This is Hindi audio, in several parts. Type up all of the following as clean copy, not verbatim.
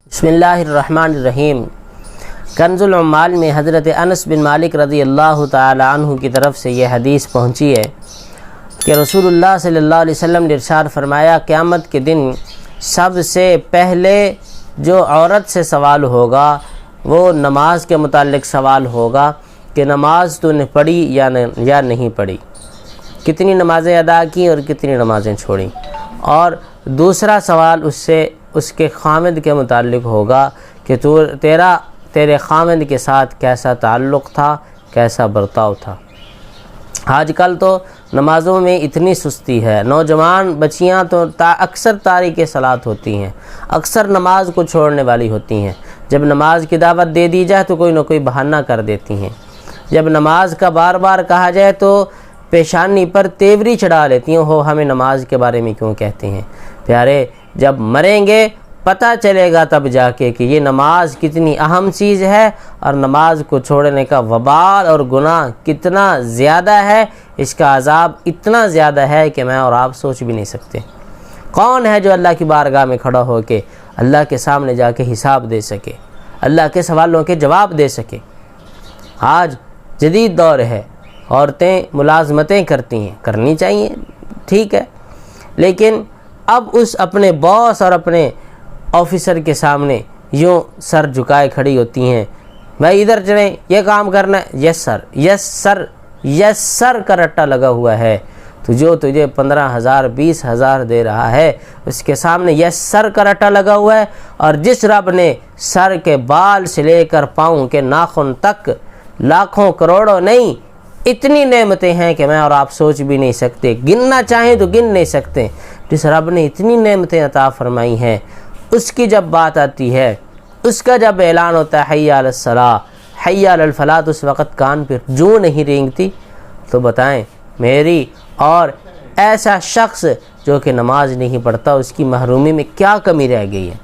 बिस्मिल्लाहिर्रहमानिर्रहीम। कंजुल उम्माल में हज़रत अनस बिन मालिक रज़ी अल्लाह तआला अन्हु की तरफ से ये हदीस पहुँची है कि रसूलुल्लाह सल्लल्लाहु अलैहि वसल्लम ने इरशाद फरमाया, क़यामत के दिन सबसे पहले जो औरत से सवाल होगा वो नमाज के मुताल्लिक़ सवाल होगा कि नमाज तूने पढ़ी या नहीं पढ़ी, कितनी नमाज़ें अदा की और कितनी नमाज़ें छोड़ी। और दूसरा सवाल उससे उसके खामिद के मुताल्लिक़ होगा कि तेरे खामिद के साथ कैसा ताल्लुक़ था, कैसा बर्ताव था। आजकल तो नमाज़ों में इतनी सुस्ती है, नौजवान बच्चियां तो अक्सर तारिक सलात होती हैं, अक्सर नमाज को छोड़ने वाली होती हैं। जब नमाज की दावत दे दी जाए तो कोई ना कोई बहाना कर देती हैं। जब नमाज का बार बार कहा जाए तो पेशानी पर तेवरी चढ़ा लेती हैं, हो हमें नमाज के बारे में क्यों कहते हैं। प्यारे, जब मरेंगे पता चलेगा तब जाके कि ये नमाज कितनी अहम चीज़ है और नमाज को छोड़ने का वबाल और गुनाह कितना ज़्यादा है, इसका अज़ाब इतना ज़्यादा है कि मैं और आप सोच भी नहीं सकते। कौन है जो अल्लाह की बारगाह में खड़ा हो के अल्लाह के सामने जाके हिसाब दे सके, अल्लाह के सवालों के जवाब दे सके। आज जदीद दौर है, औरतें मुलाजमतें करती हैं, करनी चाहिए, ठीक है, लेकिन अब उस अपने बॉस और अपने ऑफिसर के सामने यूँ सर झुकाए खड़ी होती हैं, भाई इधर चलें, यह काम करना है, yes sir, yes sir, yes sir का रट्टा लगा हुआ है। तो जो तुझे 15,000 20,000 दे रहा है उसके सामने यस सर का रट्टा लगा हुआ है। और जिस रब ने सर के बाल से लेकर पाँव के नाखून तक लाखों करोड़ों नहीं, इतनी नेमतें हैं कि मैं और आप सोच भी नहीं सकते, गिनना चाहें तो गिन नहीं सकते। जिस रब ने इतनी नेमतें अता फरमाई हैं, उसकी जब बात आती है, उसका जब ऐलान होता है हय्या अलस सलाह, हय्या अलल फलाह, तो उस वक़्त कान पर जूं नहीं रेंगती। तो बताएं मेरी और ऐसा शख्स जो कि नमाज नहीं पढ़ता, उसकी महरूमी में क्या कमी रह गई है,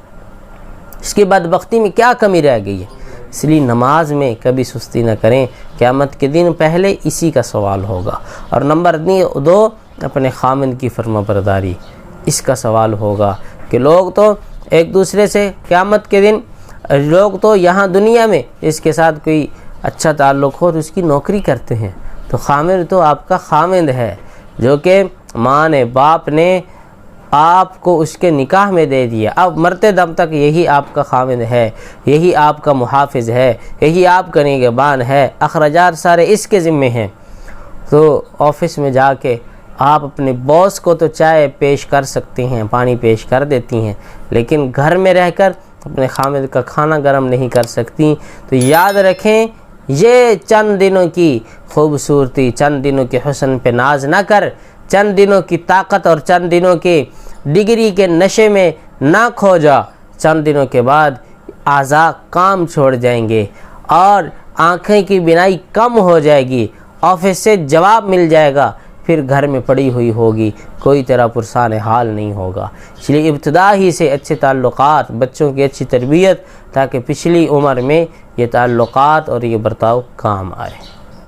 इसकी बदबख्ती में क्या कमी रह गई है। इसलिए नमाज में कभी सुस्ती न करें, क़यामत के दिन पहले इसी का सवाल होगा। और नंबर 2, अपने खामिद की फरमाबरदारी, इसका सवाल होगा कि लोग तो एक दूसरे से क़यामत के दिन, लोग तो यहाँ दुनिया में इसके साथ कोई अच्छा ताल्लुक़ हो तो उसकी नौकरी करते हैं, तो खामिद तो आपका खामिद है, जो कि माँ ने बाप ने आपको उसके निकाह में दे दिया, अब मरते दम तक यही आपका खामिद है, यही आपका मुहाफ़िज़ है, यही आपका निगहबान है, अखराजात सारे इसके ज़िम्मे हैं। तो ऑफ़िस में जाके आप अपने बॉस को तो चाय पेश कर सकती हैं, पानी पेश कर देती हैं, लेकिन घर में रहकर अपने खामिद का खाना गर्म नहीं कर सकती। तो याद रखें, ये चंद दिनों की खूबसूरती, चंद दिनों के हुस्न पे नाज ना कर, चंद दिनों की ताकत और चंद दिनों की डिग्री के नशे में ना खो जा। चंद दिनों के बाद आज़ा काम छोड़ जाएंगे और आँखें की बिनाई कम हो जाएगी, ऑफिस से जवाब मिल जाएगा, फिर घर में पड़ी हुई होगी, कोई तरह पुरसान हाल नहीं होगा। इसलिए इब्तिदा ही से अच्छे ताल्लुक़ात, बच्चों की अच्छी तरबियत, ताकि पिछली उम्र में ये ताल्लुक़ात और ये बर्ताव काम आए।